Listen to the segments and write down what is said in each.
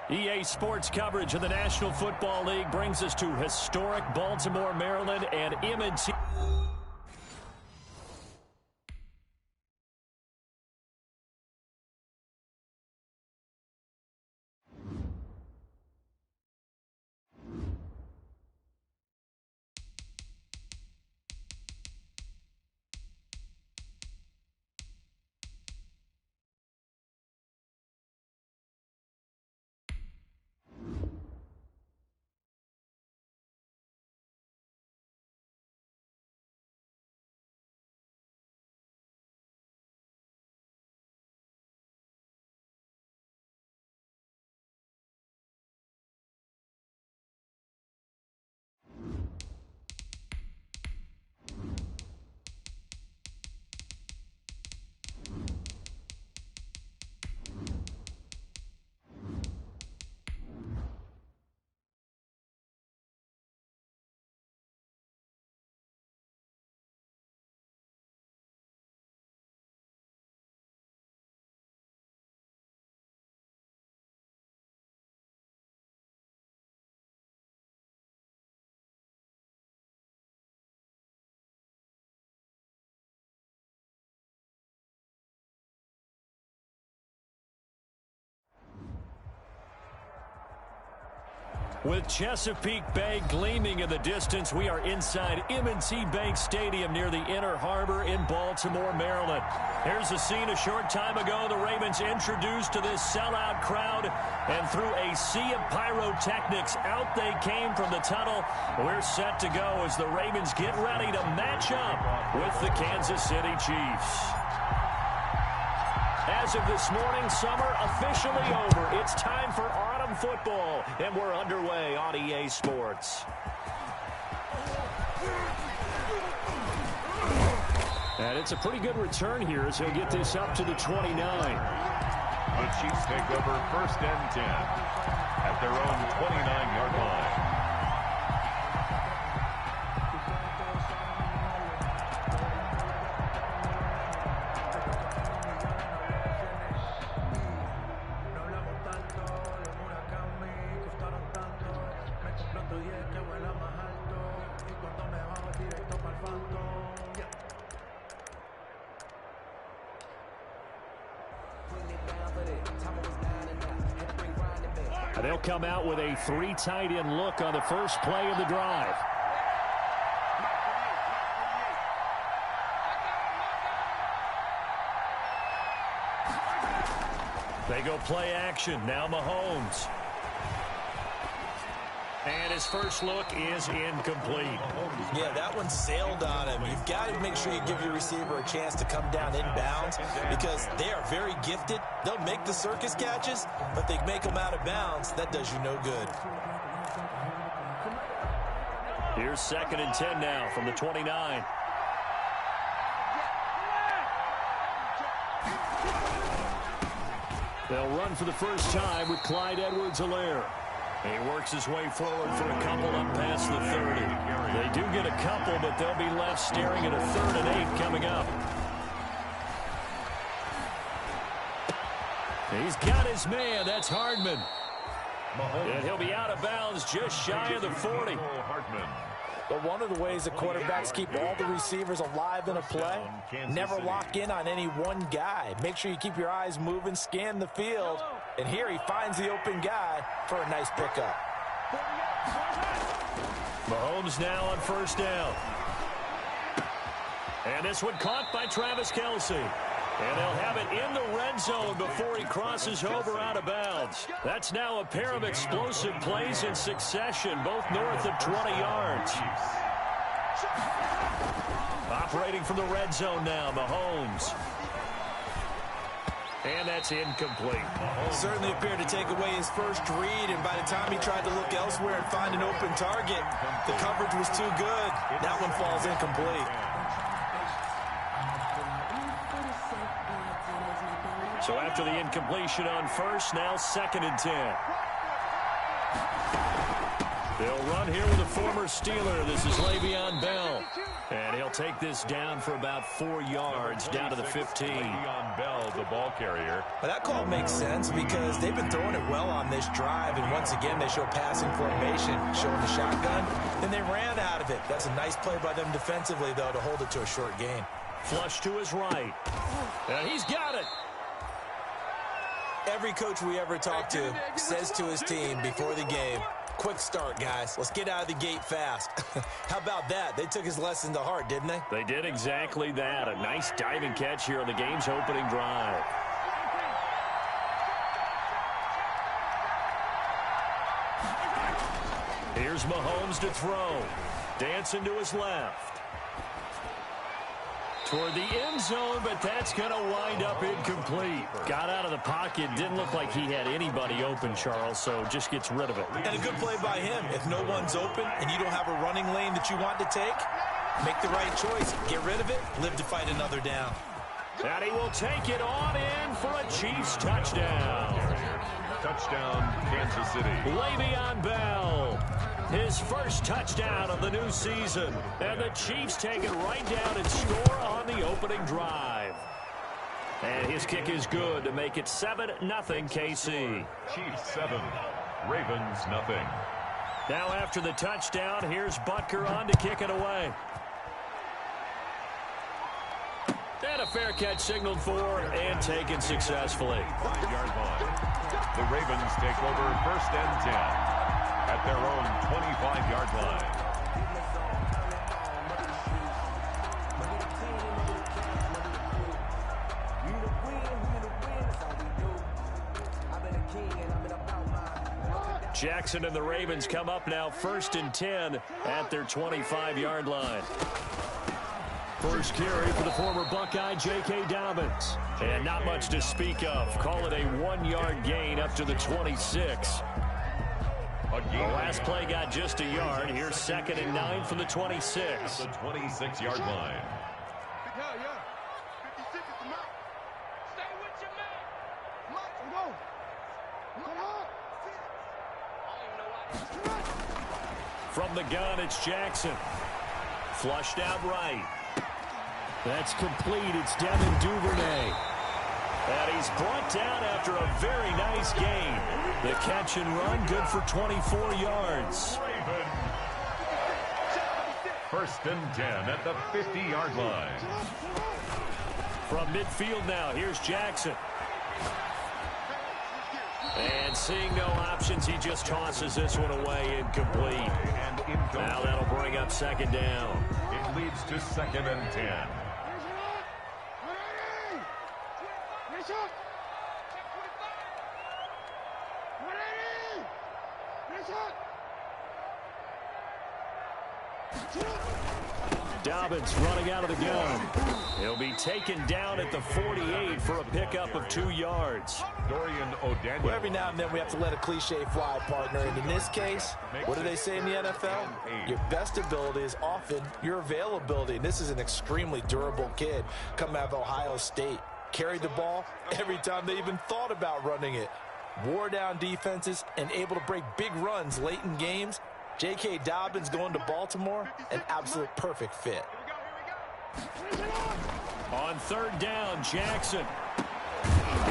EA Sports coverage of the National Football League brings us to historic Baltimore, Maryland, and M&T. With Chesapeake Bay gleaming in the distance, we are inside M&T Bank Stadium near the Inner Harbor in Baltimore, Maryland. Here's a scene a short time ago. The Ravens introduced to this sellout crowd, and through a sea of pyrotechnics, out they came from the tunnel. We're set to go as the Ravens get ready to match up with the Kansas City Chiefs. As of this morning, summer officially over. It's time for autumn football, and we're underway on EA Sports. And it's a pretty good return here as he'll get this up to the 29. The Chiefs take over 1st and 10 at their own 29-yard line. They'll come out with a 3 tight end look on the first play of the drive. They go play action. Now Mahomes. And his first look is incomplete. Yeah, that one sailed on him. You've got to make sure you give your receiver a chance to come down inbounds because they are very gifted. They'll make the circus catches, but they make them out of bounds. That does you no good. Here's 2nd and 10 now from the 29. They'll run for the first time with Clyde Edwards-Helaire. He works his way forward for a couple up past the 30. They do get a couple, but they'll be left staring at a 3rd and 8 coming up. He's got his man. That's Hardman. And he'll be out of bounds just shy of the 40. But one of the ways that quarterbacks keep all the receivers alive in a play, never lock in on any one guy. Make sure you keep your eyes moving, scan the field. And here he finds the open guy for a nice pickup. Mahomes now on 1st down. And this one caught by Travis Kelce. And they'll have it in the red zone before he crosses over out of bounds. That's now a pair of explosive plays in succession, both north of 20 yards. Operating from the red zone now, Mahomes. And that's incomplete. Certainly appeared to take away his first read, and by the time he tried to look elsewhere and find an open target, the coverage was too good. That one falls incomplete. So after the incompletion on 1st, now 2nd and 10. They'll run here with a former Steeler. This is Le'Veon Bell. And he'll take this down for about 4 yards, down to the 15. Le'Veon Bell, the ball carrier. Well, that call makes sense because they've been throwing it well on this drive. And once again, they show passing formation, showing the shotgun. Then they ran out of it. That's a nice play by them defensively, though, to hold it to a short gain. Flush to his right. And he's got it. Every coach we ever talk to says to his team before the game, quick start, guys. Let's get out of the gate fast. How about that? They took his lesson to heart, didn't they? They did exactly that. A nice diving catch here on the game's opening drive. Here's Mahomes to throw. Dancing to his left. Toward the end zone, but that's going to wind up incomplete. Got out of the pocket. Didn't look like he had anybody open, Charles, so just gets rid of it. And a good play by him. If no one's open and you don't have a running lane that you want to take, make the right choice. Get rid of it. Live to fight another down. And he will take it on in for a Chiefs touchdown. Touchdown, Kansas City. Le'Veon Bell. His first touchdown of the new season. And the Chiefs take it right down and score on the opening drive. And his kick is good to make it 7-0 KC. Chiefs 7, Ravens nothing. Now after the touchdown, here's Butker on to kick it away. And a fair catch signaled for and taken successfully. 5-yard line. The Ravens take over first and 10 at their own 25-yard line. Jackson and the Ravens come up now first and 10 at their 25-yard line. First carry for the former Buckeye, J.K. Dobbins. And not much to speak of. Call it a 1-yard gain up to the 26. The last play got just a yard. Here's 2nd and 9 from the 26. The 26-yard line. From the gun, it's Jackson. Flushed out right. That's complete. It's Devin Duvernay. And he's brought down after a very nice gain. The catch and run, good for 24 yards. First and 10 at the 50-yard line. From midfield now, here's Jackson. And seeing no options, he just tosses this one away incomplete. Now that'll bring up 2nd down. It leads to 2nd and 10. Dobbins running out of the gun. He'll be taken down at the 48 for a pickup of 2 yards. Dorian O'Daniel. Well, every now and then we have to let a cliche fly, partner. And in this case, what do they say in the NFL? Your best ability is often your availability. And this is an extremely durable kid coming out of Ohio State. Carried the ball every time they even thought about running it. Wore down defenses and able to break big runs late in games. J.K. Dobbins going to Baltimore, an absolute perfect fit. On 3rd down, Jackson.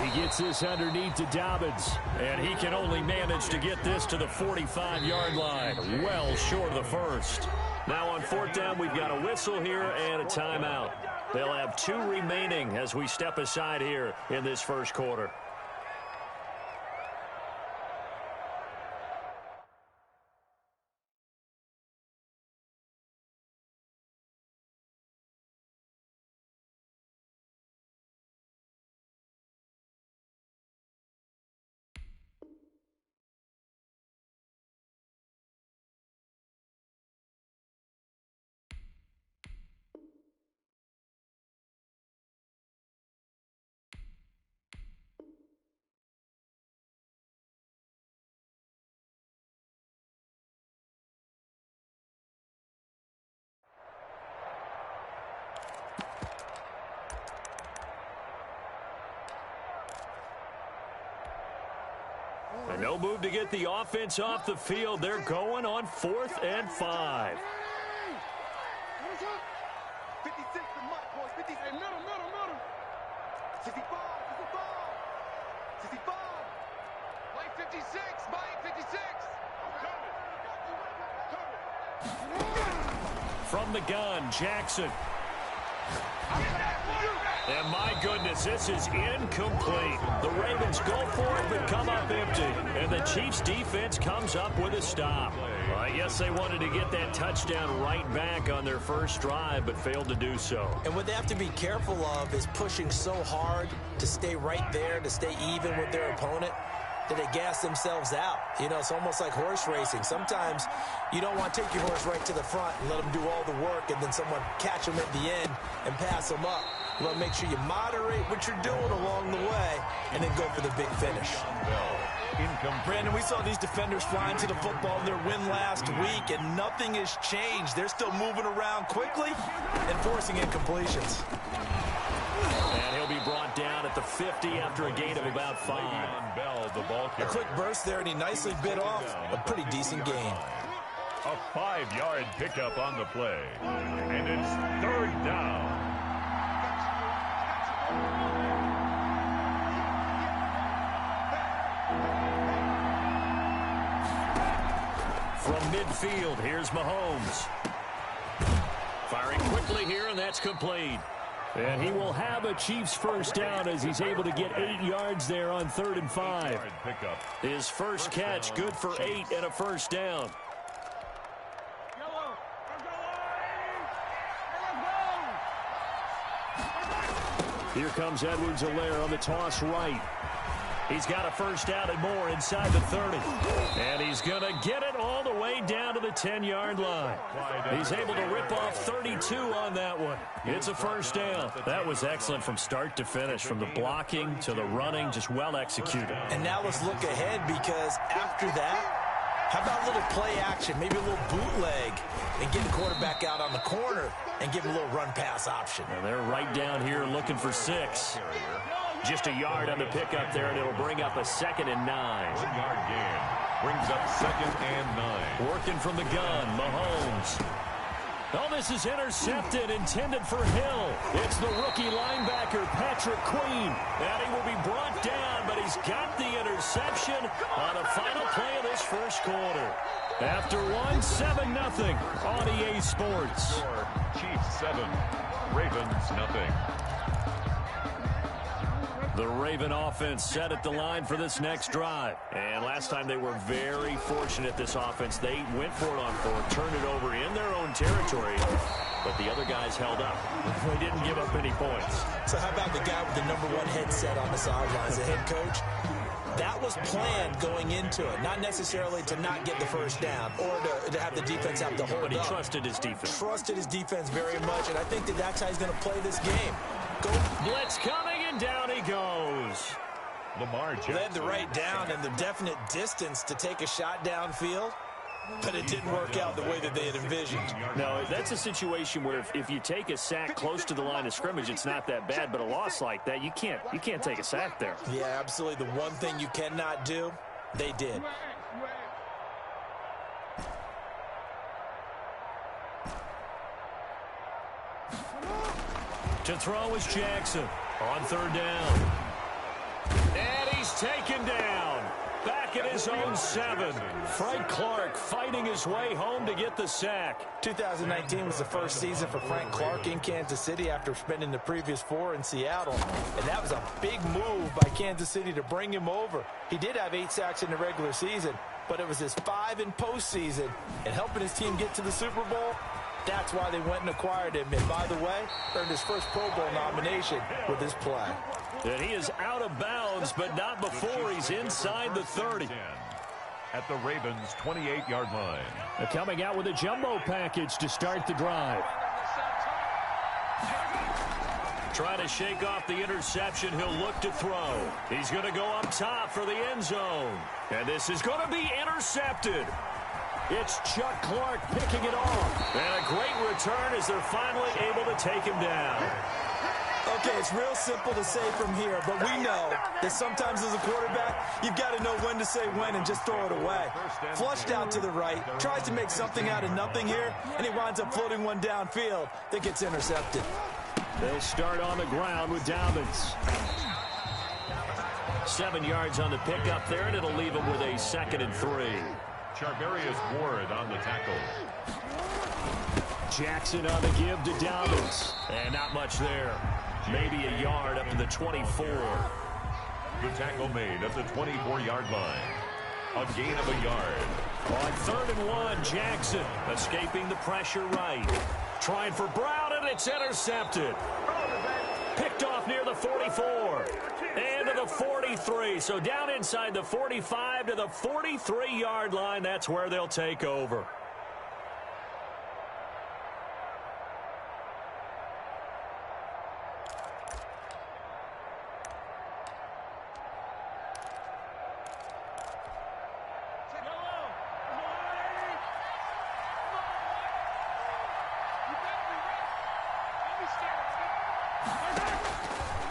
He gets this underneath to Dobbins, and he can only manage to get this to the 45-yard line, well short of the first. Now on 4th down, we've got a whistle here and a timeout. They'll have 2 remaining as we step aside here in this first quarter. No move to get the offense off the field. They're going on 4th and 5. 56, boys. 50, middle. 65. 65. Mike 56. Mike 56. From the gun, Jackson. And my goodness, this is incomplete. The Ravens go for it, but come up empty. And the Chiefs' defense comes up with a stop. Well, I guess they wanted to get that touchdown right back on their first drive, but failed to do so. And what they have to be careful of is pushing so hard to stay right there, to stay even with their opponent, that they gas themselves out. You know, it's almost like horse racing. Sometimes you don't want to take your horse right to the front and let them do all the work and then someone catch them at the end and pass them up. You want to make sure you moderate what you're doing along the way and then go for the big finish. Brandon, we saw these defenders flying to the football in their win last week, and nothing has changed. They're still moving around quickly and forcing incompletions. And he'll be brought down at the 50 after a gain of about 5. A quick burst there, and he nicely bit off a pretty decent gain. A 5-yard pickup on the play. And it's 3rd down. From midfield, here's Mahomes. Firing quickly here, and that's complete. And he will have a Chiefs first down as he's able to get 8 yards there on 3rd and 5. His first catch, good for 8 and a first down. Here comes Edwards-Helaire on the toss right. He's got a first down and more inside the 30. And he's going to get it all the way down to the 10-yard line. He's able to rip off 32 on that one. It's a first down. That was excellent from start to finish, from the blocking to the running, just well executed. And now let's look ahead, because after that, how about a little play action, maybe a little bootleg, and get the quarterback out on the corner and give him a little run-pass option. And they're right down here looking for 6. Just a yard on the pickup there, and it'll bring up a 2nd and 9. 1-yard gain brings up 2nd and 9. Working from the gun, Mahomes. Oh, this is intercepted, intended for Hill. It's the rookie linebacker, Patrick Queen. And he will be brought down, but he's got the interception on the final play of this first quarter. After one, 7-0 on EA Sports. Chiefs 7, Ravens nothing. The Raven offense set at the line for this next drive. And last time they were very fortunate, this offense. They went for it on 4th, turned it over in their own territory, but the other guys held up. They didn't give up any points. So how about the guy with the #1 headset on the sidelines, the head coach? That was planned going into it, not necessarily to not get the first down or to have the defense have to hold up. But he trusted his defense. Trusted his defense very much, and I think that's how he's going to play this game. Go. Blitz coming, and down he goes. Lamar Jackson led the right down and the definite distance to take a shot downfield, but it didn't work out the way that they had envisioned. No, that's a situation where if you take a sack close to the line of scrimmage, it's not that bad, but a loss like that, you can't take a sack there. Yeah, absolutely. The one thing you cannot do, they did. To throw is Jackson on 3rd down. And he's taken down. Back at his own 7. Frank Clark fighting his way home to get the sack. 2019 was the first season for Frank Clark in Kansas City after spending the previous 4 in Seattle. And that was a big move by Kansas City to bring him over. He did have 8 sacks in the regular season, but it was his 5 in postseason. And helping his team get to the Super Bowl, that's why they went and acquired him. And by the way, earned his first Pro Bowl nomination with his play. And he is out of bounds, but not before he's inside the 30. At the Ravens' 28-yard line. They're coming out with a jumbo package to start the drive. Trying to shake off the interception. He'll look to throw. He's going to go up top for the end zone. And this is going to be intercepted. It's Chuck Clark picking it off. And a great return as they're finally able to take him down. Okay, it's real simple to say from here, but we know that sometimes as a quarterback, you've got to know when to say when and just throw it away. Flushed out to the right, tries to make something out of nothing here, and he winds up floating one downfield that gets intercepted. They'll start on the ground with Dobbins. 7 yards on the pickup there, and it'll leave him with a 2nd and 3. Charvarius Ward on the tackle. Jackson on the give to Dobbins. And not much there. Maybe a yard up to the 24. The tackle made at the 24-yard line. A gain of a yard. On 3rd and 1, Jackson escaping the pressure right. Trying for Brown, and it's intercepted. Picked off near the 44. And to the 43. So down inside the 45 to the 43-yard line. That's where they'll take over.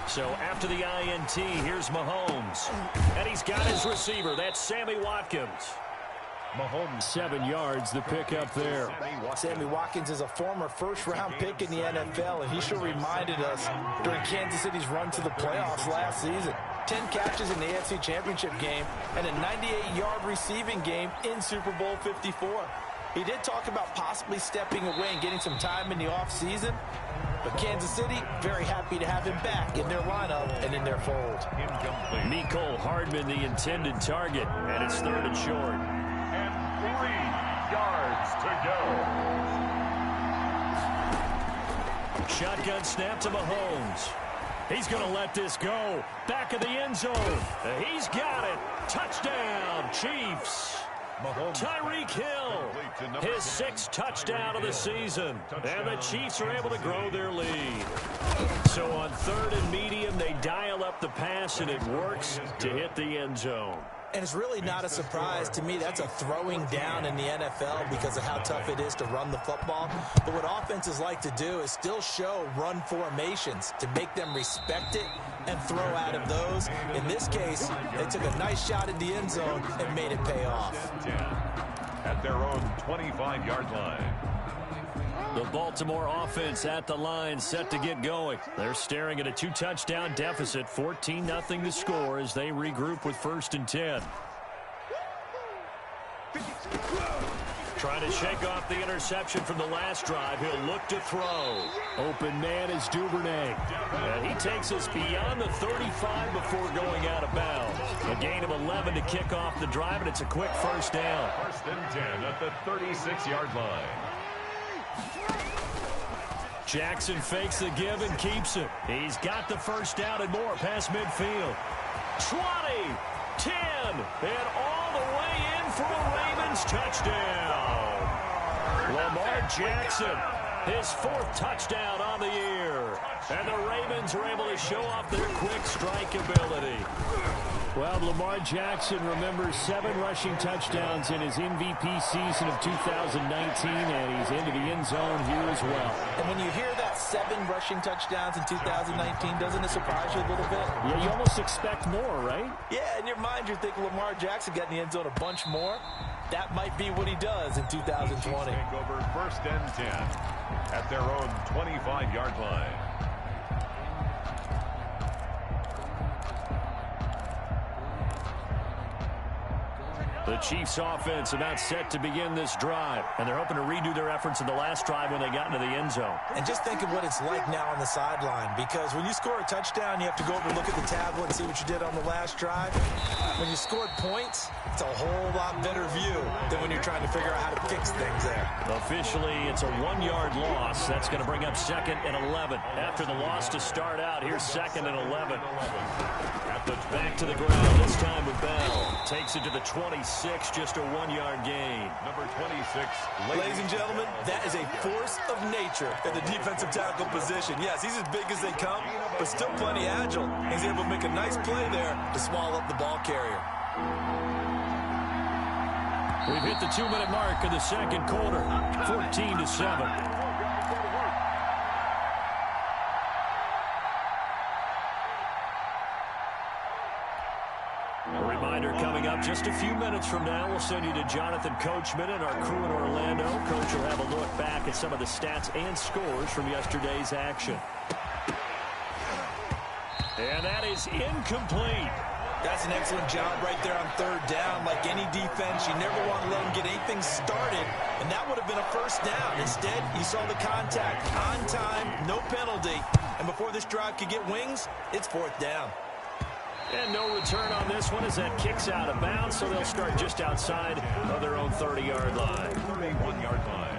So after the INT, here's Mahomes. And he's got his receiver. That's Sammy Watkins. Mahomes, 7 yards, the pickup there. Sammy Watkins is a former first-round pick in the NFL, and he sure reminded us during Kansas City's run to the playoffs last season. 10 catches in the AFC Championship game and a 98-yard receiving game in Super Bowl 54. He did talk about possibly stepping away and getting some time in the offseason, but Kansas City very happy to have him back in their lineup and in their fold. Mecole Hardman, the intended target, and it's 3rd and short. And 3 yards to go. Shotgun snap to Mahomes. He's going to let this go. Back of the end zone. He's got it. Touchdown, Chiefs. Tyreek Hill, his 6th touchdown of the season. And the Chiefs are able to grow their lead. So on 3rd and medium, they dial up the pass, and it works to hit the end zone. And it's really not a surprise to me. That's a throwing down in the NFL because of how tough it is to run the football. But what offenses like to do is still show run formations to make them respect it and throw out of those. In this case, they took a nice shot at the end zone and made it pay off. At their own 25-yard line. The Baltimore offense at the line, set to get going. They're staring at a 2-touchdown deficit, 14-0 to score as they regroup with 1st and 10. Trying to shake off the interception from the last drive. He'll look to throw. Open man is Duvernay. And he takes us beyond the 35 before going out of bounds. A gain of 11 to kick off the drive, and it's a quick 1st down. 1st and 10 at the 36-yard line. Jackson fakes the give and keeps it. He's got the 1st down and more past midfield. 20, 10, and all the way in for a Ravens touchdown. Lamar Jackson, his 4th touchdown on the year. And the Ravens are able to show off their quick strike ability. Well, Lamar Jackson remembers 7 rushing touchdowns in his MVP season of 2019, and he's into the end zone here as well. And when you hear that 7 rushing touchdowns in 2019, doesn't it surprise you a little bit? Yeah, you almost expect more, right? Yeah, in your mind you're thinking Lamar Jackson got in the end zone a bunch more. That might be what he does in 2020. Take over 1st and 10 at their own 25-yard line. The Chiefs offense about set to begin this drive, and they're hoping to redo their efforts in the last drive when they got into the end zone. And just think of what it's like now on the sideline, because when you score a touchdown, you have to go over and look at the tablet and see what you did on the last drive. When you scored points, it's a whole lot better view than when you're trying to figure out how to fix things there. Officially, it's a 1-yard loss. That's going to bring up 2nd and 11. After the loss to start out, here's 2nd and 11. Back to the ground, this time with Bell. Takes it to the 26, just a 1-yard gain. Number 26. Ladies and gentlemen, that is a force of nature in the defensive tackle position. Yes, he's as big as they come, but still plenty agile. He's able to make a nice play there to swallow up the ball carrier. We've hit the 2-minute mark of the 2nd quarter, 14-7. just a few minutes from now, we'll send you to Jonathan Coachman and our crew in Orlando. Coach will have a look back at some of the stats and scores from yesterday's action. And that is incomplete. That's an excellent job right there on third down. Like any defense, you never want to let them get anything started, and that would have been a first down. Instead, you saw the contact on time, no penalty, and before this drive could get wings, it's fourth down. And no return on this one as that kicks out of bounds, so they'll start just outside of their own 30-yard line. 31-yard line.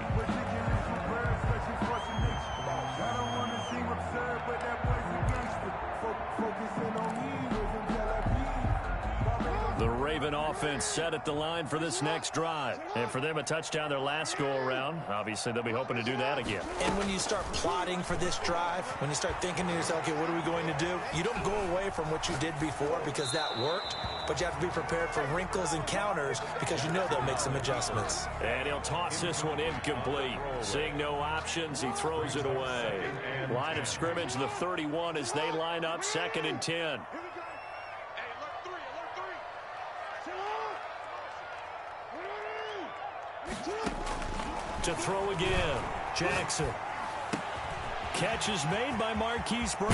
The Raven offense set at the line for this next drive. And for them, a touchdown their last go-around. Obviously, they'll be hoping to do that again. And when you start plotting for this drive, when you start thinking to yourself, okay, what are we going to do? You don't go away from what you did before because that worked, but you have to be prepared for wrinkles and counters because you know they'll make some adjustments. And he'll toss this one incomplete. Seeing no options, he throws it away. Line of scrimmage, the 31 as they line up, 2nd and 10. To throw again, Jackson. Catch is made by Marquise Brown.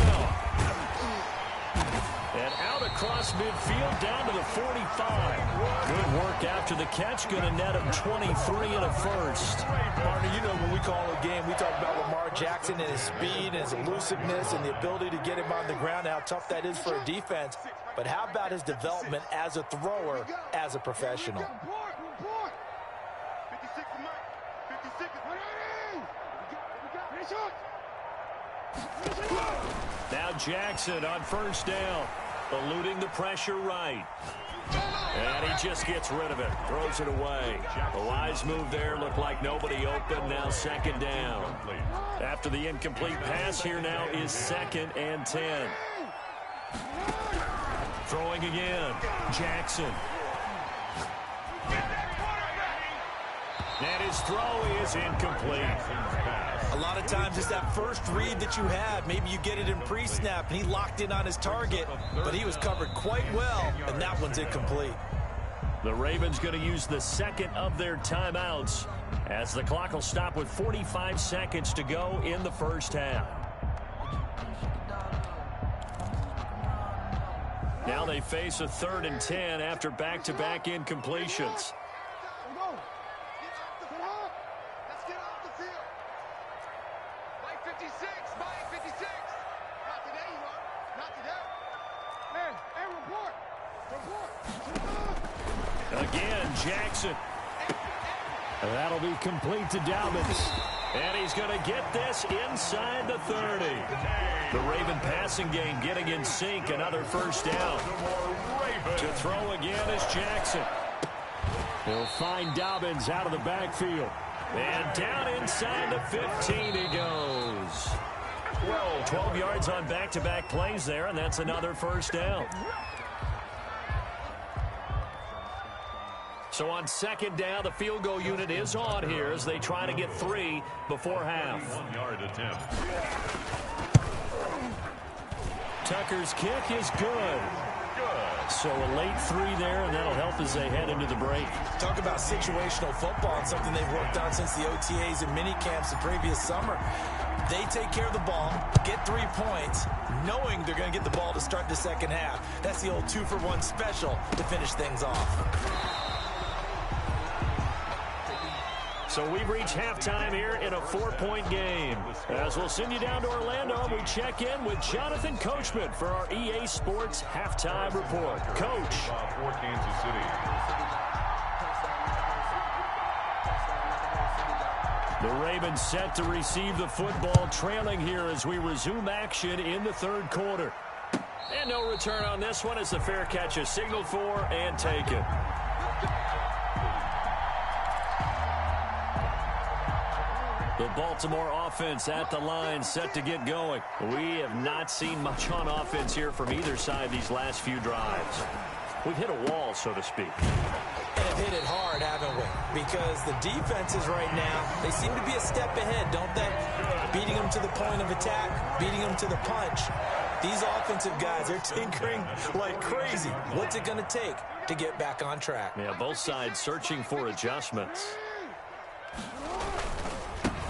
And out across midfield down to the 45. Good work after the catch. Going to net him 23 and a first. Partner, you know when we call a game, we talk about Lamar Jackson and his speed and his elusiveness and the ability to get him on the ground, how tough that is for a defense. But how about his development as a thrower, as a professional? Now Jackson on first down, eluding the pressure right. And he just gets rid of it, throws it away. A wise move there, looked like nobody open, now 2nd down. After the incomplete pass, here now is 2nd and 10. Throwing again, Jackson. And his throw is incomplete. A lot of times it's that first read that you have. Maybe you get it in pre-snap, and he locked in on his target, but he was covered quite well, and that one's incomplete. The Ravens going to use the 2nd of their timeouts as the clock will stop with 45 seconds to go in the first half. Now they face a 3rd and 10 after back-to-back incompletions. Again, Jackson. And that'll be complete to Dobbins. And he's going to get this inside the 30. The Raven passing game getting in sync. Another first down. To throw again is Jackson. He'll find Dobbins out of the backfield. And down inside the 15 he goes. 12 yards on back-to-back plays there, and that's another first down. So on 2nd down, the field goal unit is on here as they try to get 3 before half. 1-yard attempt. Tucker's kick is good. So a late 3 there, and that'll help as they head into the break. Talk about situational football and something they've worked on since the OTAs and mini camps the previous summer. They take care of the ball, get 3 points, knowing they're going to get the ball to start the second half. That's the old 2-for-1 special to finish things off. So we've reached halftime here in a 4-point game. As we'll send you down to Orlando, we check in with Jonathan Coachman for our EA Sports Halftime Report. Coach. For Kansas City. The Ravens set to receive the football, trailing here as we resume action in the 3rd quarter. And no return on this one as the fair catch is signaled for and taken. The Baltimore offense at the line, set to get going. We have not seen much on offense here from either side these last few drives. We've hit a wall, so to speak. And have hit it hard, haven't we? Because the defenses right now, they seem to be a step ahead, don't they? Beating them to the point of attack, beating them to the punch. These offensive guys, they're tinkering like crazy. What's it going to take to get back on track? Yeah, both sides searching for adjustments.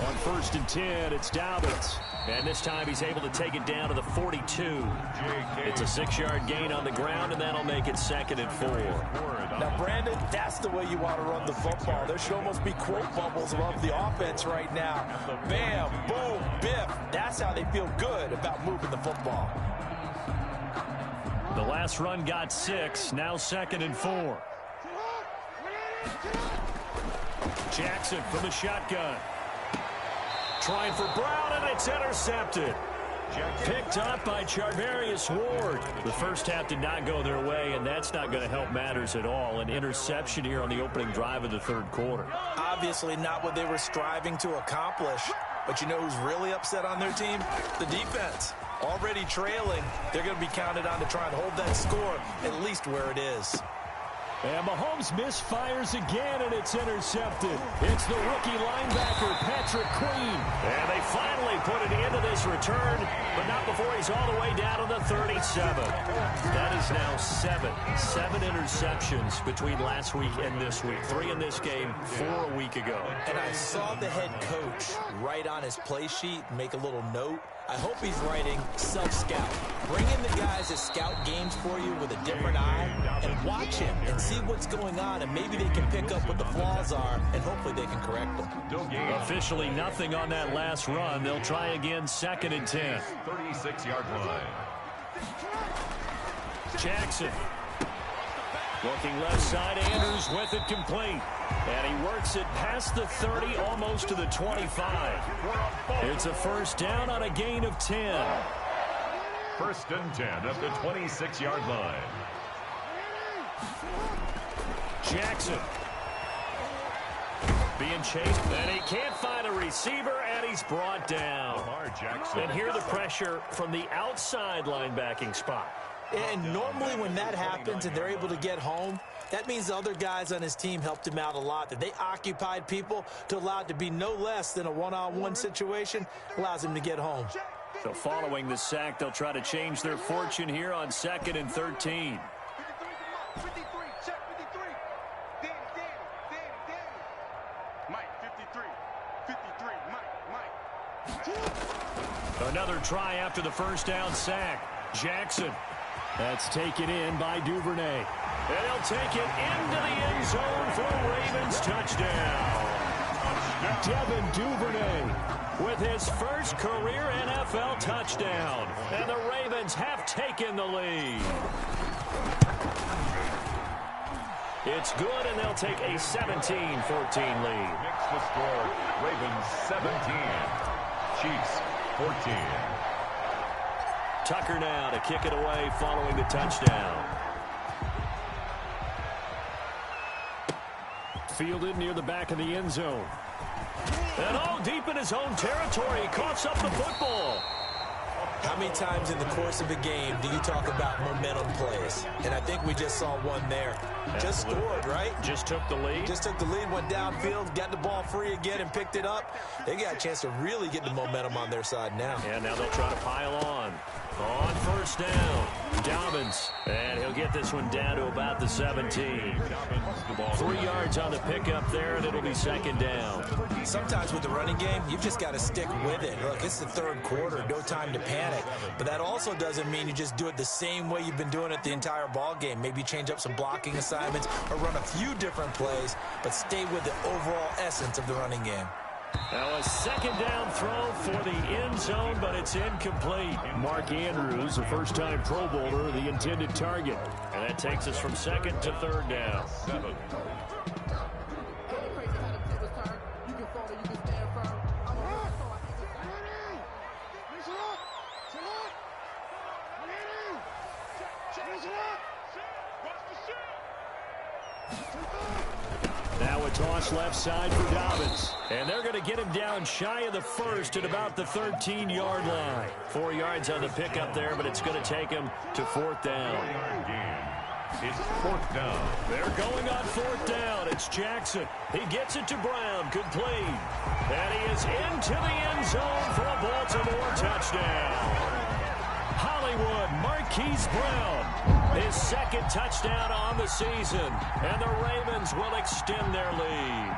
On 1st and 10, it's Dobbins. And this time he's able to take it down to the 42. It's a 6-yard gain on the ground, and that'll make it 2nd and 4. Now, Brandon, that's the way you want to run the football. There should almost be quote bubbles above the offense right now. Bam, boom, biff. That's how they feel good about moving the football. The last run got 6, now 2nd and 4. Jackson from the shotgun. Trying for Brown, and it's intercepted. Picked up by Charvarius Ward. The first half did not go their way, and that's not going to help matters at all. An interception here on the opening drive of the 3rd quarter. Obviously not what they were striving to accomplish. But you know who's really upset on their team? The defense. Already trailing, they're going to be counted on to try and hold that score at least where it is. And Mahomes misfires again, and it's intercepted. It's the rookie linebacker, Patrick Queen. And they finally put an end to this return, but not before he's all the way down to the 37. That is now 7 interceptions between last week and this week. 3 in this game, 4 a week ago. And I saw the head coach write on his play sheet, make a little note. I hope he's writing self-scout. Bring in the guys that scout games for you with a different eye and watch him and see what's going on, and maybe they can pick up what the flaws are, and hopefully they can correct them. Officially nothing on that last run. They'll try again, 2nd and 10. 36-yard line. Jackson. Looking left side, Andrews with it complete. And he works it past the 30, almost to the 25. It's a 1st down on a gain of 10. 1st and 10 at the 26-yard line. Jackson. Being chased, and he can't find a receiver, and he's brought down. And here the pressure from the outside linebacking spot. And normally when that happens and they're able to get home, that means the other guys on his team helped him out a lot. That they occupied people to allow it to be no less than a one-on-one situation allows him to get home. So following the sack, they'll try to change their fortune here on 2nd and 13. 53, check 53. Danny. Mike, 53, Mike. Another try after the 1st down sack. Jackson. That's taken in by Duvernay. And he'll take it into the end zone for a Ravens touchdown. Devin Duvernay with his first career NFL touchdown. And the Ravens have taken the lead. It's good, and they'll take a 17-14 lead. Makes the score Ravens 17, Chiefs 14. Tucker now to kick it away following the touchdown. Fielded near the back of the end zone. And deep in his own territory, he coughs up the football. How many times in the course of a game do you talk about momentum plays? And I think we just saw one there. Just scored, right? Just took the lead. Just took the lead, went downfield, got the ball free again, and picked it up. They got a chance to really get the momentum on their side now. And now they'll try to pile on. On 1st down, Dobbins. And he'll get this one down to about the 17. 3 yards on the pickup there, and it'll be 2nd down. Sometimes with the running game, you've just got to stick with it. Look, it's the 3rd quarter, no time to panic. But that also doesn't mean you just do it the same way you've been doing it the entire ball game. Maybe change up some blocking assignments or run a few different plays, but stay with the overall essence of the running game. Now a 2nd down throw for the end zone, but it's incomplete. Mark Andrews, a first-time Pro Bowler, the intended target. And that takes us from 2nd to 3rd down. 7. Now a toss left side for Dobbins. And they're going to get him down shy of the 1st at about the 13-yard line. 4 yards on the pickup there, but it's going to take him to 4th down. It's 4th down. They're going on 4th down. It's Jackson. He gets it to Brown. Complete. And he is into the end zone for a Baltimore touchdown. Hollywood, Marquise Brown. His second touchdown on the season. And the Ravens will extend their lead.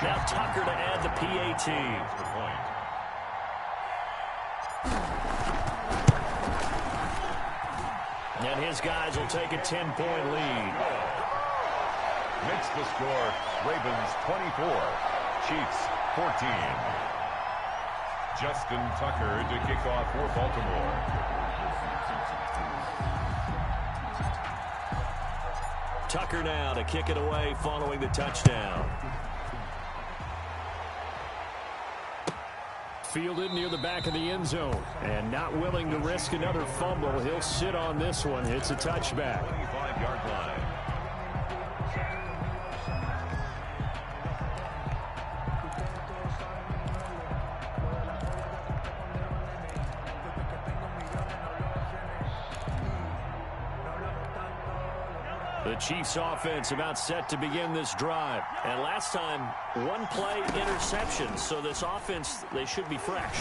Now Tucker to add the PAT. And his guys will take a 10-point lead. Makes the score Ravens 24, Chiefs 14. Justin Tucker to kick off for Baltimore. Tucker now to kick it away following the touchdown. Fielded near the back of the end zone. And not willing to risk another fumble. He'll sit on this one. It's a touchback. 25-yard line. The Chiefs offense about set to begin this drive. And last time, one play interception. So this offense, they should be fresh.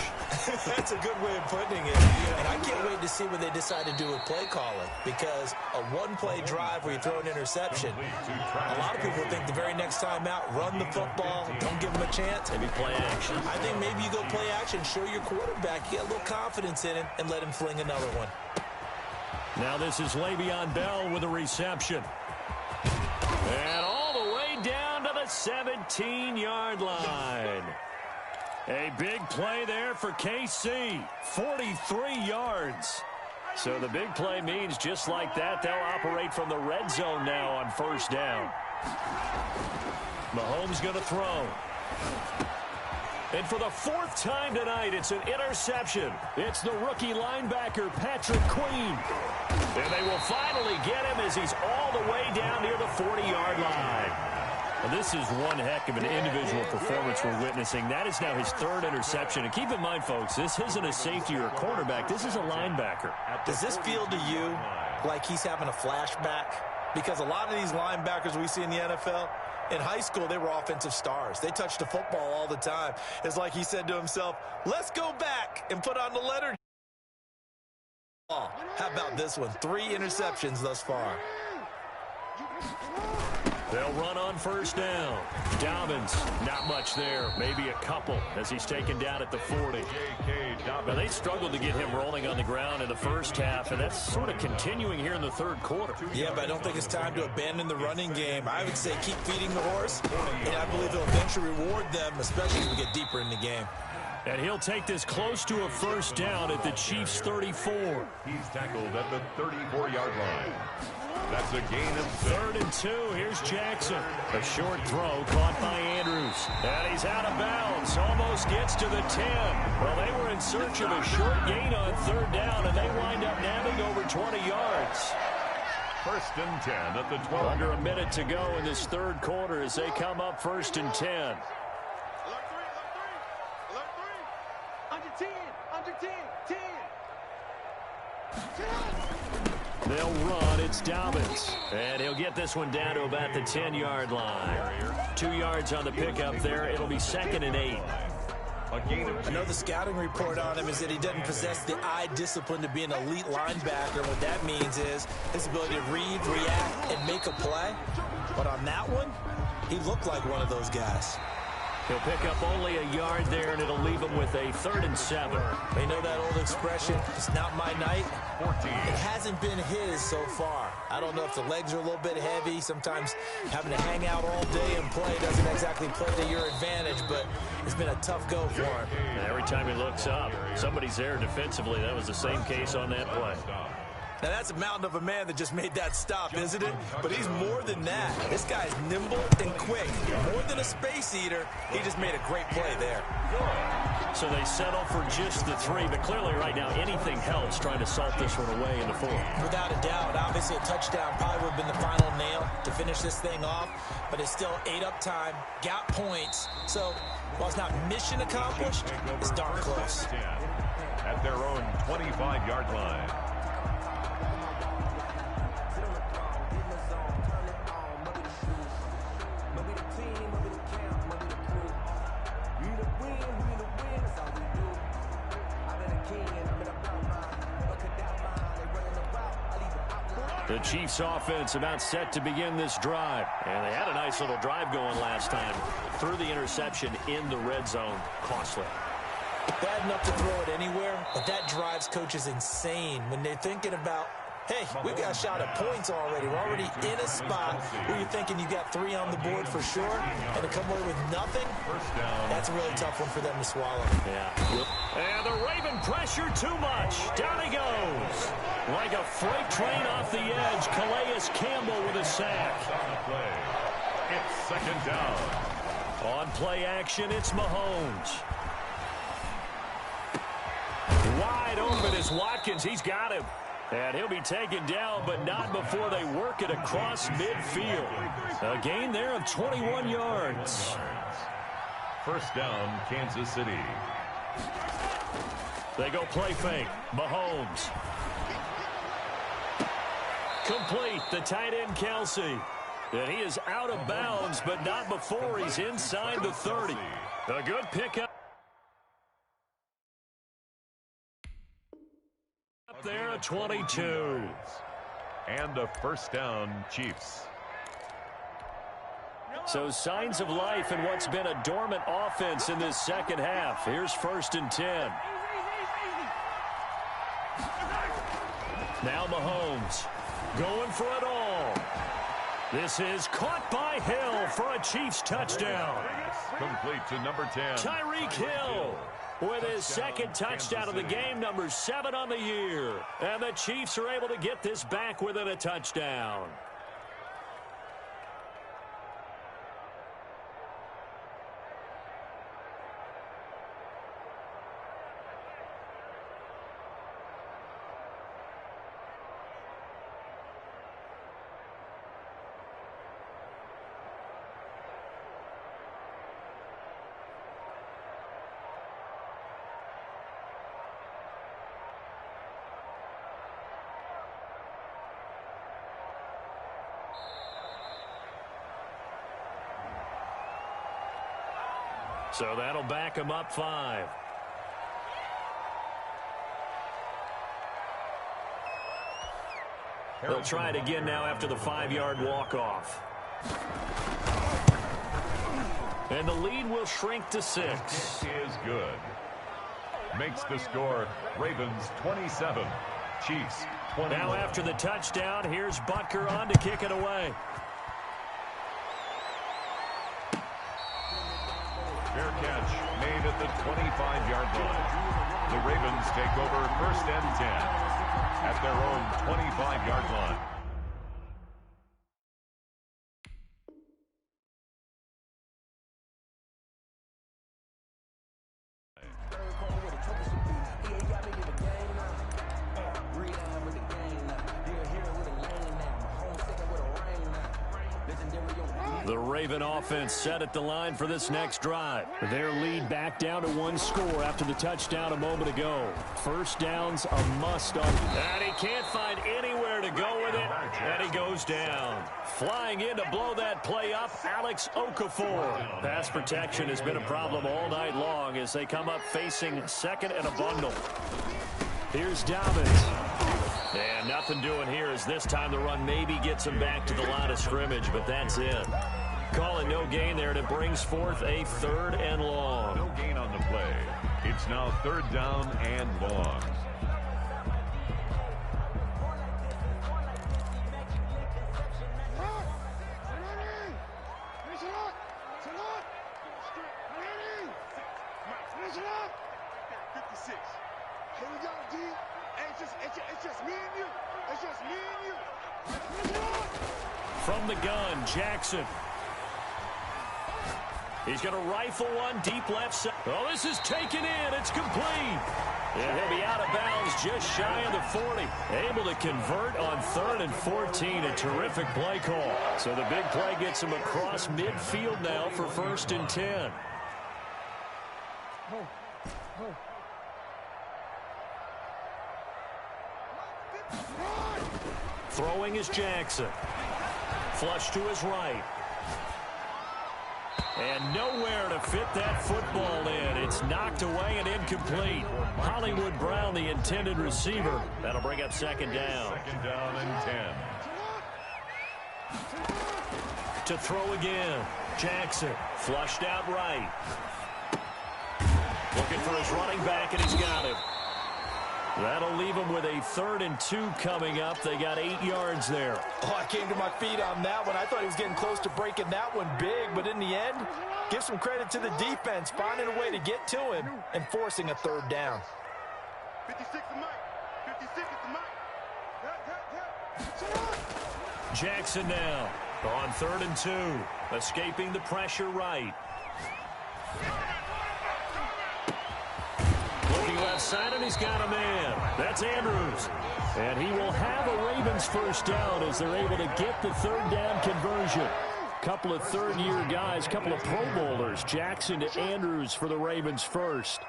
That's a good way of putting it. And I can't wait to see what they decide to do with play calling. Because a one-play drive where you throw an interception, a lot of people think the very next time out, run the football, don't give them a chance. Maybe play action. I think maybe you go play action, show your quarterback, get a little confidence in him, and let him fling another one. Now this is Le'Veon Bell with a reception. And all the way down to the 17-yard line. A big play there for KC. 43 yards. So the big play means just like that, they'll operate from the red zone now on first down. Mahomes going to throw. And for the fourth time tonight, it's an interception. It's the rookie linebacker, Patrick Queen. And they will finally get him as he's all the way down near the 40-yard line. Well, this is one heck of an individual performance we're witnessing. That is now his third interception. And keep in mind, folks, this isn't a safety or a cornerback. This is a linebacker. Does this feel to you like he's having a flashback? Because a lot of these linebackers we see in the NFL, in high school, they were offensive stars. They touched the football all the time. It's like he said to himself, let's go back and put on the letter. How about this one? 3 interceptions thus far. They'll run on first down. Dobbins, not much there. Maybe a couple as he's taken down at the 40. Now, they struggled to get him rolling on the ground in the first half, and that's sort of continuing here in the third quarter. Yeah, but I don't think it's time to abandon the running game. I would say keep feeding the horse, and I believe he'll eventually reward them, especially as we get deeper in the game. And he'll take this close to a first down at the Chiefs' 34. He's tackled at the 34-yard line. That's a gain of 3rd and 2. Here's Jackson. A short throw caught by Andrews. And he's out of bounds. Almost gets to the 10. Well, they were in search of a short gain on 3rd down, and they wind up nabbing over 20 yards. 1st and 10 at the 12. Under a minute to go in this third quarter as they come up 1st and 10. Alert 3. Under 10. Under 10. 10. 10. They'll run. It's Dobbins. And he'll get this one down to about the 10-yard line. 2 yards on the pickup there. It'll be 2nd and 8. I know the scouting report on him is that he doesn't possess the eye discipline to be an elite linebacker. What that means is his ability to read, react, and make a play. But on that one, he looked like one of those guys. He'll pick up only a yard there, and it'll leave him with a 3rd and 7. They know that old expression, it's not my night. It hasn't been his so far. I don't know if the legs are a little bit heavy. Sometimes having to hang out all day and play doesn't exactly play to your advantage, but it's been a tough go for him. And every time he looks up, somebody's there defensively. That was the same case on that play. Now, that's a mountain of a man that just made that stop, isn't it? But he's more than that. This guy's nimble and quick. More than a space eater, he just made a great play there. So they settle for just the 3, but clearly right now anything helps trying to salt this one away in the 4th. Without a doubt, obviously a touchdown probably would have been the final nail to finish this thing off, but it's still 8 up time, got points. So while it's not mission accomplished, it's darn close. At their own 25-yard line. The Chiefs offense about set to begin this drive. And they had a nice little drive going last time. Threw the interception in the red zone. Costly. Bad enough to throw it anywhere, but that drives coaches insane when they're thinking about, hey, we got a shot at points already. We're already in a spot where you're thinking you got 3 on the board for sure, and to come away with nothing, that's a really tough one for them to swallow. Yeah. And the Raven pressure too much. Down he goes. Like a freight train off the edge, Calais Campbell with a sack. It's second down. On play action, it's Mahomes. Wide open is Watkins. He's got him. And he'll be taken down, but not before they work it across midfield. A gain there of 21 yards. First down, Kansas City. They go play fake. Mahomes. Complete. The tight end, Kelsey. And he is out of bounds, but not before he's inside the 30. A good pickup. Up there, a 22. And a first down, Chiefs. So signs of life in what's been a dormant offense in this second half. Here's 1st and 10. Now Mahomes going for it all. This is caught by Hill for a Chiefs touchdown. Complete to number 10. Tyreek Hill with his second touchdown of the game, number 7 on the year. And the Chiefs are able to get this back within a touchdown. So that'll back him up 5. They'll try it again now after the 5-yard walk-off. And the lead will shrink to 6. This is good. Makes the score Ravens 27, Chiefs 21. Now after the touchdown, here's Butker on to kick it away. Fair catch made at the 25-yard line. The Ravens take over 1st and 10 at their own 25-yard line. The Raven offense set at the line for this next drive. Their lead back down to 1 score after the touchdown a moment ago. First down's a must on. And he can't find anywhere to go with it. And he goes down. Flying in to blow that play up, Alex Okafor. Pass protection has been a problem all night long as they come up facing 2nd and a bundle. Here's Dobbins. And nothing doing here as this time the run maybe gets him back to the line of scrimmage, but that's it. Calling no gain there, and it brings forth a 3rd and long. No gain on the play. It's now 3rd down and long. Here we go, D. It's just me and you. It's just me and you. From the gun, Jackson. He's going to rifle one deep left side. Oh, this is taken in. It's complete. And he'll be out of bounds just shy of the 40. Able to convert on 3rd and 14. A terrific play call. So the big play gets him across midfield now for 1st and 10. Throwing is Jackson. Flush to his right. And nowhere to fit that football in. It's knocked away and incomplete. Hollywood Brown, the intended receiver. That'll bring up second down. Second down and 10. To throw again. Jackson flushed out right. Looking for his running back, and he's got him. That'll leave him with a 3rd and 2 coming up. They got 8 yards there. Oh, I came to my feet on that one. I thought he was getting close to breaking that one big, but in the end, give some credit to the defense, finding a way to get to him and forcing a 3rd down. 56 to Mike. 56 to Mike. Jackson now on 3rd and 2, escaping the pressure right. Looking left side, and he's got a man. That's Andrews. And he will have a Ravens first down as they're able to get the 3rd down conversion. Couple of 3rd-year guys, couple of Pro Bowlers. Jackson to Andrews for the Ravens first.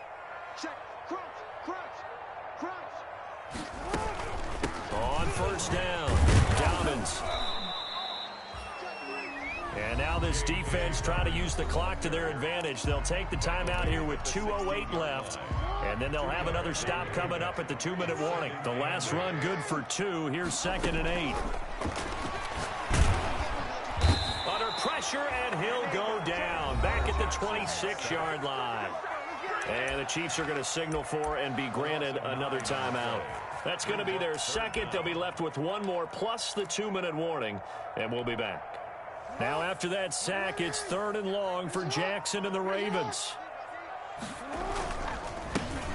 On 1st down, Dobbins. And now this defense trying to use the clock to their advantage. They'll take the timeout here with 2:08 left. And then they'll have another stop coming up at the 2-minute warning. The last run good for 2. Here's 2nd and 8. Under pressure, and he'll go down. Back at the 26-yard line. And the Chiefs are going to signal for and be granted another timeout. That's going to be their second. They'll be left with 1 more plus the 2-minute warning. And we'll be back. Now after that sack, it's 3rd and long for Jackson and the Ravens.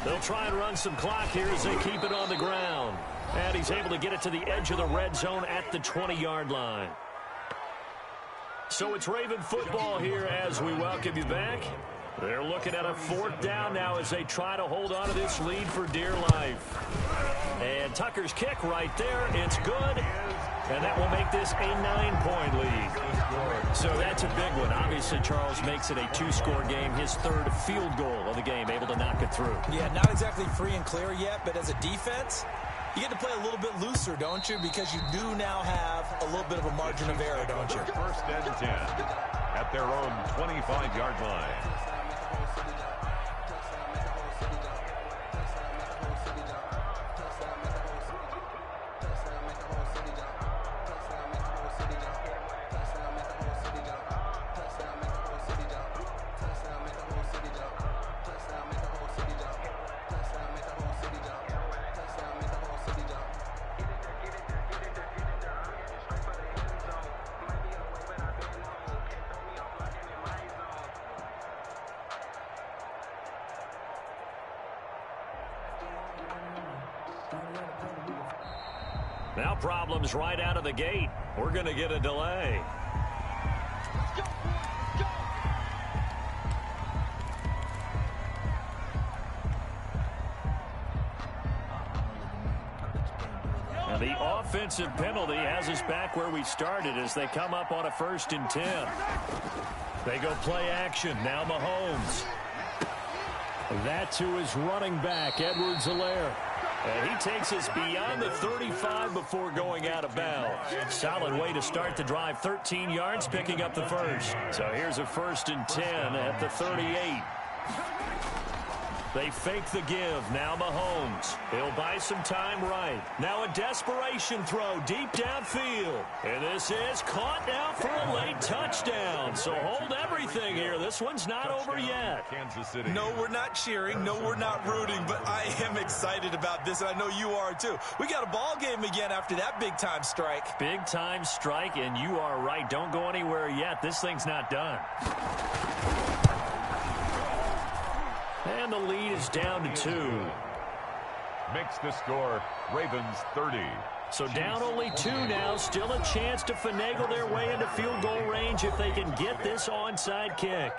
They'll try and run some clock here as they keep it on the ground. And he's able to get it to the edge of the red zone at the 20-yard line. So it's Raven football here as we welcome you back. They're looking at a 4th down now as they try to hold on to this lead for dear life. And Tucker's kick right there. It's good. And that will make this a 9-point lead. So that's a big one. Obviously, Charles makes it a 2-score game. His 3rd field goal of the game, able to knock it through. Yeah, not exactly free and clear yet, but as a defense, you get to play a little bit looser, don't you? Because you do now have a little bit of a margin of error, don't you? 1st and 10 at their own 25-yard line. Now problems right out of the gate. We're going to get a delay. And the offensive penalty has us back where we started as they come up on a 1st and 10. They go play action. Now Mahomes. That to his running back, Edwards-Helaire. And he takes us beyond the 35 before going out of bounds. Solid way to start the drive. 13 yards, picking up the first. So here's a 1st and 10 at the 38. They fake the give. Now Mahomes. He'll buy some time right. Now a desperation throw deep downfield. And this is caught now for a late touchdown. So hold everything here. This one's not over yet. Kansas City. No, we're not cheering. No, we're not rooting. But I am excited about this, and I know you are too. We got a ball game again after that big-time strike. Big-time strike, and you are right. Don't go anywhere yet. This thing's not done. And the lead is down to 2. Makes the score Ravens 30. So down only 2 now. Still a chance to finagle their way into field goal range if they can get this onside kick.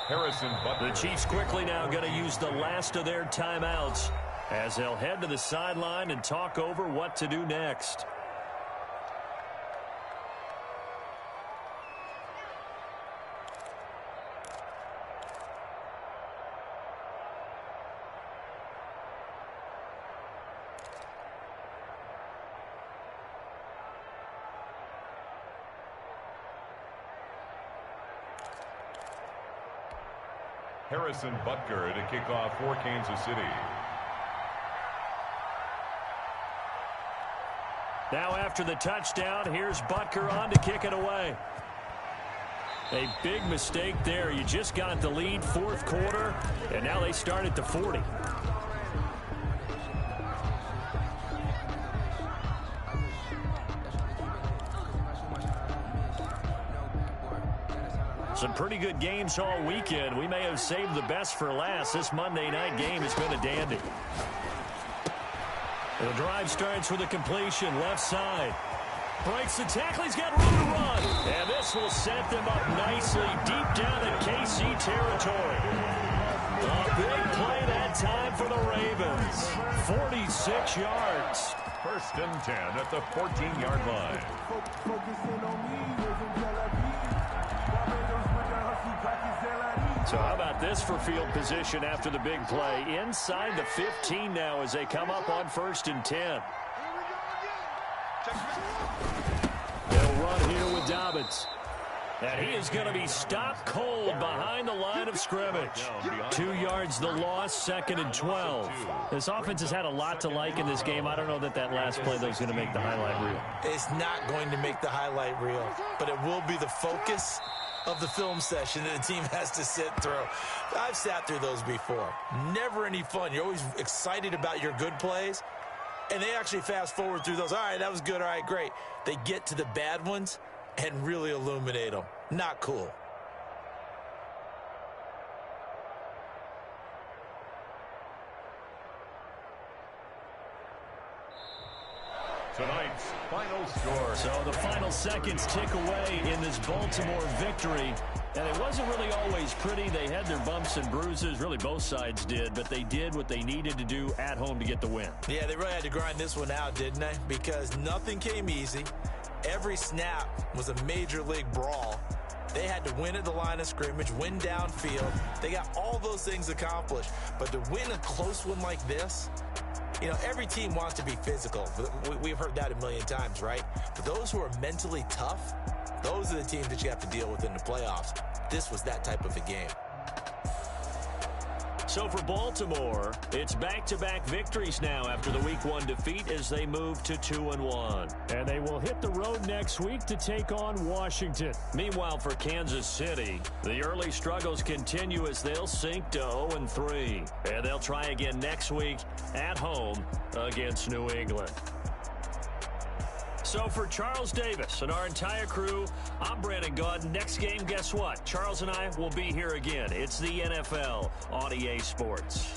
Harrison Butker. The Chiefs quickly now going to use the last of their timeouts as they'll head to the sideline and talk over what to do next. Harrison Butker to kick off for Kansas City. Now after the touchdown, here's Butker on to kick it away. A big mistake there. You just got the lead fourth quarter, and now they start at the 40. Some pretty good games all weekend. We may have saved the best for last. This Monday night game has been a dandy. The drive starts with a completion, left side. Breaks the tackle, he's got room to run. And this will set them up nicely deep down in KC territory. A big play that time for the Ravens. 46 yards. First and 10 at the 14-yard line. So how about this for field position after the big play? Inside the 15 now as they come up on first and 10. They'll run here with Dobbins. And he is going to be stopped cold behind the line of scrimmage. 2 yards the loss, second and 12. This offense has had a lot to like in this game. I don't know that last play, though, is going to make the highlight reel. It's not going to make the highlight reel, but it will be the focus of the film session that the team has to sit through. I've sat through those before. Never any fun. You're always excited about your good plays, and they actually fast forward through those. All right, that was good. All right, great. They get to the bad ones and really illuminate them. Not cool. Tonight's final score. So the final seconds tick away in this Baltimore victory. And it wasn't really always pretty. They had their bumps and bruises. Really, both sides did. But they did what they needed to do at home to get the win. Yeah, they really had to grind this one out, didn't they? Because nothing came easy. Every snap was a major league brawl. They had to win at the line of scrimmage, win downfield. They got all those things accomplished. But to win a close one like this, you know, every team wants to be physical. We've heard that a million times, right? But those who are mentally tough, those are the teams that you have to deal with in the playoffs. This was that type of a game. So for Baltimore, it's back-to-back victories now after the Week 1 defeat as they move to 2-1. And they will hit the road next week to take on Washington. Meanwhile, for Kansas City, the early struggles continue as they'll sink to 0-3. And they'll try again next week at home against New England. So for Charles Davis and our entire crew, I'm Brandon Gaudin. Next game, guess what? Charles and I will be here again. It's the NFL on EA Sports.